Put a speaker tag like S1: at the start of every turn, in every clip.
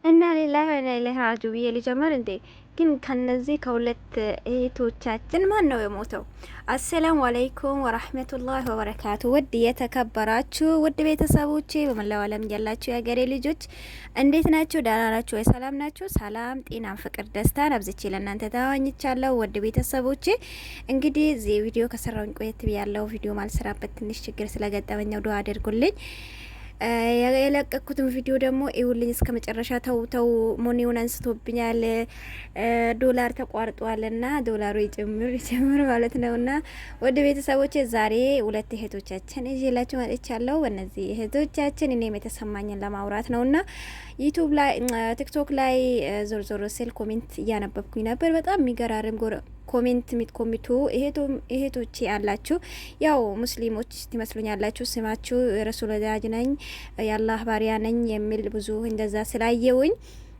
S1: እና ሌላ ራጁ ብዬ ልጀምር እንዴ? ግን ከነዚህ ከሁለት እህቶቻችን ማን ነው የሞተው? አሰላሙ አለይኩም ወራህመቱላሂ ወበረካቱ። ውድ የተከበራችሁ ውድ ቤተሰቦቼ በመላው ዓለም ያላችሁ የሀገሬ ልጆች እንዴት ናችሁ? ደህና ናችሁ ወይ? ሰላም ናችሁ? ሰላም፣ ጤና፣ ፍቅር፣ ደስታ አብዝቼ ለእናንተ ተዋኝቻለሁ። ውድ ቤተሰቦቼ እንግዲህ እዚህ ቪዲዮ ከሰራውኝ ቆየት ብያለሁ። ቪዲዮ ማልሰራበት ትንሽ ችግር ስለገጠመኝ ዱአ አድርጉልኝ። የለቀኩትን ቪዲዮ ደግሞ ይውልኝ እስከ መጨረሻ። ተው ሞኔውን አንስቶብኛል፣ ዶላር ተቋርጧልና ዶላሩ ይጨምር ማለት ነውና ወደ ቤተሰቦቼ ዛሬ ሁለት እህቶቻችን ይዤላችሁ መጥቻለሁ። እነዚህ እህቶቻችን እኔም የተሰማኝን ለማውራት ነውና ዩቲዩብ ላይ ቲክቶክ ላይ ዞር ስል ኮሜንት እያነበብኩኝ ነበር። በጣም የሚገራርም ኮሜንት የምትኮሚቱ እህቶቼ አላችሁ። ያው ሙስሊሞች ትመስሉኛላችሁ። ስማችሁ ረሱል ወዳጅ ነኝ የአላህ ባሪያ ነኝ የሚል ብዙ እንደዛ ስላየውኝ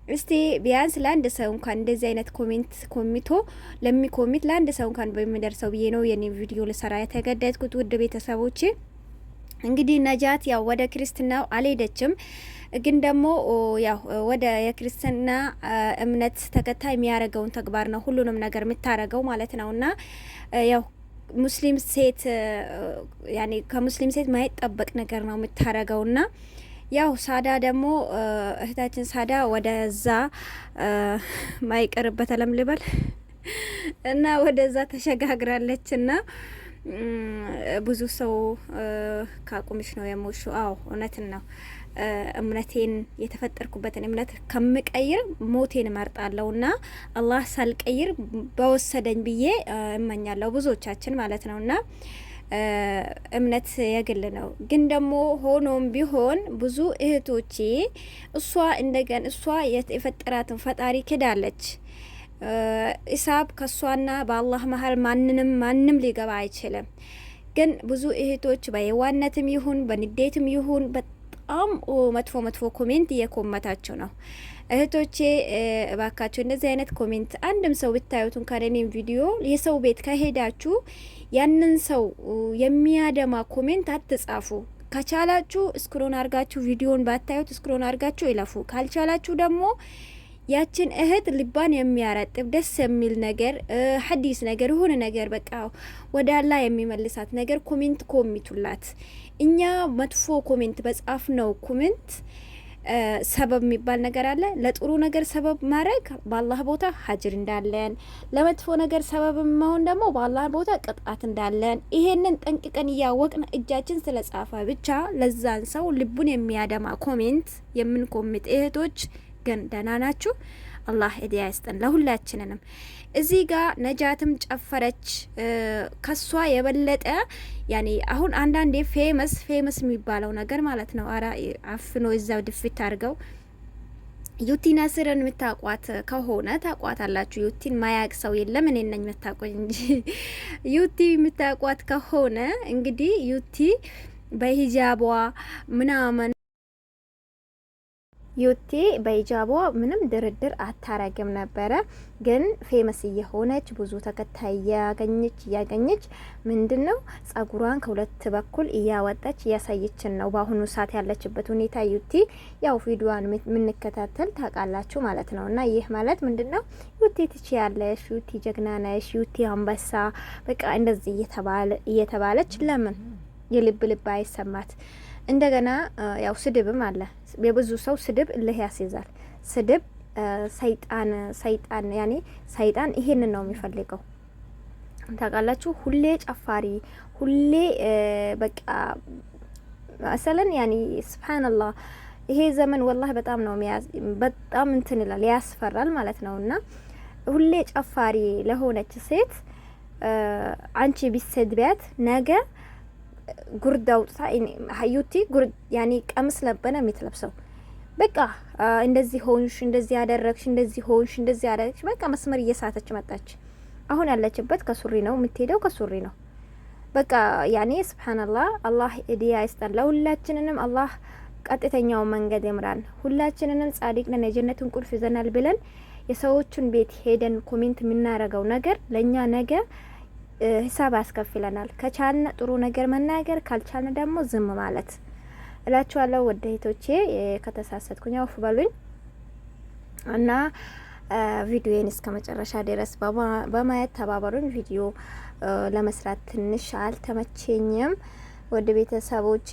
S1: እስቲ ቢያንስ ለአንድ ሰው እንኳን እንደዚህ አይነት ኮሜንት ኮሚቶ ለሚኮሚት ለአንድ ሰው እንኳን በሚደርሰው ብዬ ነው የኔ ቪዲዮ ልሰራ የተገደድኩት። ውድ ቤተሰቦቼ እንግዲህ ነጃት ያው ወደ ክርስትናው አልሄደችም፣ ግን ደግሞ ያው ወደ የክርስትና እምነት ተከታይ የሚያደርገውን ተግባር ነው ሁሉንም ነገር የምታረገው ማለት ነውና ያው ሙስሊም ሴት ያኔ ከሙስሊም ሴት ማይጠበቅ ነገር ነው የምታረገውና ያው ሳዳ ደግሞ እህታችን ሳዳ ወደዛ ማይቀርበት አለም ልበል እና ወደዛ ተሸጋግራለችና ብዙ ሰው ካቁምሽ ነው የሞሹ። አዎ እውነትን ነው። እምነቴን የተፈጠርኩበትን እምነት ከምቀይር ሞቴን እመርጣለሁና አላህ ሳልቀይር በወሰደኝ ብዬ እመኛለሁ። ብዙዎቻችን ማለት ነውና እምነት የግል ነው። ግን ደግሞ ሆኖም ቢሆን ብዙ እህቶቼ እሷ የፈጠራትን ፈጣሪ ክዳለች። ኢሳብ ከሷና በአላህ መሀል ማንም ሊገባ አይችልም። ግን ብዙ እህቶች በየዋነትም ይሁን በንዴትም ይሁን በጣም መጥፎ ኮሜንት እየኮመታቸው ነው። እህቶቼ እባካችሁ እንደዚህ አይነት ኮሜንት አንድም ሰው ብታዩትን ከኔም ቪዲዮ የሰው ቤት ከሄዳችሁ ያንን ሰው የሚያደማ ኮሜንት አትጻፉ። ከቻላችሁ ስክሮን አርጋችሁ ቪዲዮን ባታዩት ስክሮን አርጋችሁ ይለፉ። ካልቻላችሁ ደግሞ ያችን እህት ልባን የሚያረጥብ ደስ የሚል ነገር ሐዲስ ነገር የሆነ ነገር በቃ ወደ አላህ የሚመልሳት ነገር ኮሜንት ኮሚቱላት። እኛ መጥፎ ኮሜንት በጻፍ ነው ኮሜንት ሰበብ የሚባል ነገር አለ። ለጥሩ ነገር ሰበብ ማድረግ በአላህ ቦታ ሀጅር እንዳለን፣ ለመጥፎ ነገር ሰበብ መሆን ደግሞ በአላህ ቦታ ቅጣት እንዳለን ይሄንን ጠንቅቀን እያወቅን እጃችን ስለጻፈ ብቻ ለዛን ሰው ልቡን የሚያደማ ኮሜንት የምንኮሚት እህቶች ግን ደህና ናችሁ? አላህ ሂዳያ ይስጠን ለሁላችንንም። እዚህ ጋር ነጃትም ጨፈረች። ከሷ የበለጠ ያኔ አሁን አንዳንዴ ፌመስ የሚባለው ነገር ማለት ነው። አራ አፍኖ እዛው ድፍት አድርገው ዩቲ ናስርን የምታቋት ከሆነ ታቋታላችሁ። ዩቲን ማያቅ ሰው የለም፣ እኔ ነኝ የምታቆኝ እንጂ ዩቲ የምታቋት ከሆነ እንግዲህ ዩቲ በሂጃቧ ምናምን ዩቲ በሂጃቧ ምንም ድርድር አታረግም ነበረ። ግን ፌመስ እየሆነች ብዙ ተከታይ እያገኘች ምንድነው ጸጉሯን ከሁለት በኩል እያወጣች እያሳየችን ነው በአሁኑ ሰዓት ያለችበት ሁኔታ። ዩቲ ያው ቪዲዮዋን የምንከታተል ታውቃላችሁ ማለት ነው። እና ይህ ማለት ምንድነው ዩቲ ትችያለሽ፣ ዩቲ ጀግና ነሽ፣ ዩቲ አንበሳ በቃ እንደዚህ እየተባለች ለምን የልብ አይሰማት? እንደገና ያው ስድብም አለ። የብዙ ሰው ስድብ እልህ ያስይዛል። ስድብ ሰይጣን ያኔ ሰይጣን ይሄንን ነው የሚፈልገው ታውቃላችሁ። ሁሌ ጨፋሪ፣ ሁሌ በቃ አሰለን ያኔ ሱብሃንአላህ። ይሄ ዘመን ወላሂ በጣም ነው በጣም እንትን ይላል ያስፈራል ማለት ነውና ሁሌ ጨፋሪ ለሆነች ሴት አንቺ ቢሰድቢያት ነገ ጉርድ አውጥታ ዩቲ ጉርድ ያኔ ቀምስ ለበነ የምትለብሰው በቃ እንደዚህ ሆንሽ፣ እንደዚህ ያደረግሽ፣ እንደዚህ ሆንሽ፣ እንደዚህ ያደረግሽ በቃ መስመር እየሳተች መጣች። አሁን ያለችበት ከሱሪ ነው የምትሄደው፣ ከሱሪ ነው በቃ ያኔ ሱብሃንአላህ። አላህ ሂዳያ ይስጠን ለሁላችንንም። አላህ ቀጥተኛው መንገድ ይምራን። ሁላችንንም ጻድቅ ነን የጀነትን ቁልፍ ይዘናል ብለን የሰዎችን ቤት ሄደን ኮሜንት የምናረገው ነገር ለኛ ነገር ሂሳብ ያስከፍለናል። ከቻልን ጥሩ ነገር መናገር፣ ካልቻልን ደግሞ ዝም ማለት እላችኋለሁ። ወደ እህቶቼ ከተሳሳትኩኝ አውፍ በሉኝ። እና ቪዲዮን እስከ መጨረሻ ድረስ በማየት ተባበሩን። ቪዲዮ ለመስራት ትንሽ አልተመቸኝም ወደ ቤተሰቦቼ።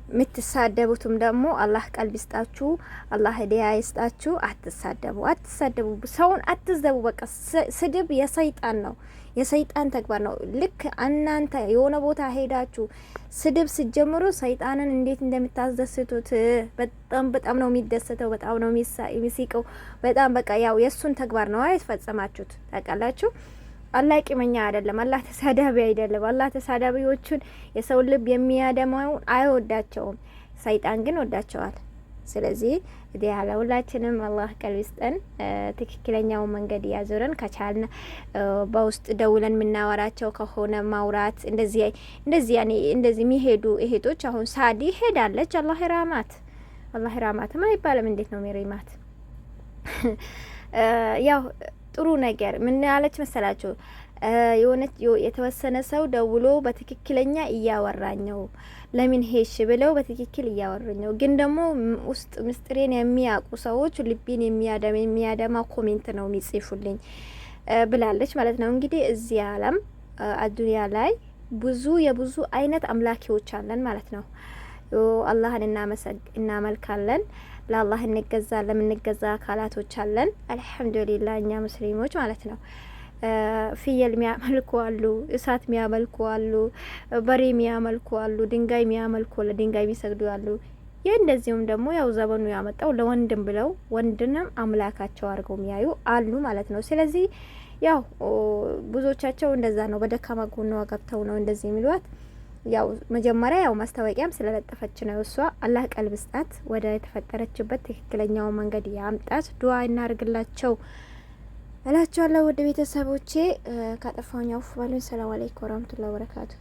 S1: የምትሳደቡትም ደግሞ አላህ ቀልብ ይስጣችሁ፣ አላህ ሂዳያ ይስጣችሁ። አትሳደቡ፣ ሰውን አትዘቡ። በቃ ስድብ የሰይጣን ነው፣ የሰይጣን ተግባር ነው። ልክ እናንተ የሆነ ቦታ ሄዳችሁ ስድብ ስትጀምሩ ሰይጣንን እንዴት እንደምታስደስቱት በጣም ነው የሚደሰተው፣ በጣም ነው የሚስቀው። በጣም በቃ ያው የእሱን ተግባር ነው የተፈጸማችሁት ታውቃላችሁ። አላህ ቂመኛ አይደለም። አላህ ተሳዳቢ አይደለም። አላህ ተሳዳቢዎቹን የሰው ልብ የሚያደማውን አይወዳቸውም። ሰይጣን ግን ወዳቸዋል። ስለዚህ እንግዲህ ያለ ሁላችንም አላህ ቀልብ ይስጠን፣ ትክክለኛው መንገድ ያዞረን። ከቻልን በውስጥ ደውለን የምናወራቸው ከሆነ ማውራት እንደዚህ ያኔ እንደዚህ የሚሄዱ እህቶች አሁን ሳዲ ሄዳለች። አላህ ይራማት። አላህ ይራማት አይባልም። እንዴት ነው የሚሪማት? ያው ጥሩ ነገር ምን ያለች መሰላችሁ? የሆነች የተወሰነ ሰው ደውሎ በትክክለኛ እያወራኘው ለምን ሄሽ ብለው በትክክል እያወራኘው፣ ግን ደግሞ ውስጥ ምስጢሬን የሚያውቁ ሰዎች ልቤን የሚያደማ ኮሜንት ነው የሚጽፉልኝ ብላለች ማለት ነው። እንግዲህ እዚህ ዓለም አዱንያ ላይ የብዙ አይነት አምላኪዎች አለን ማለት ነው። አላህን እናመልካለን፣ ለአላህ እንገዛለን፣ የምንገዛ አካላቶች አለን። አልሐምዱሊላህ እኛ ሙስሊሞች ማለት ነው። ፍየል የሚያመልኩ አሉ፣ እሳት የሚያመልኩ አሉ፣ በሬ የሚያመልኩ አሉ፣ ድንጋይ የሚያመልኩ ለድንጋይ የሚሰግዱ አሉ። ይህ እንደዚሁም ደግሞ ያው ዘመኑ ያመጣው ለወንድም ብለው ወንድንም አምላካቸው አድርገው የሚያዩ አሉ ማለት ነው። ስለዚህ ያው ብዙዎቻቸው እንደዛ ነው፣ በደካማ ጎኗ ገብተው ነው እንደዚህ የሚሏት። ያው መጀመሪያ ያው ማስታወቂያም ስለለጠፈች ነው እሷ። አላህ ቀልብ ስጣት፣ ወደ የተፈጠረችበት ትክክለኛው መንገድ ያምጣት። ዱዓ እናርግላቸው እላቸዋለሁ። ወደ ቤተሰቦቼ ካጠፋኛው ባሉኝ። ሰላም አለይኩም ወራህመቱላሂ ወበረካቱ።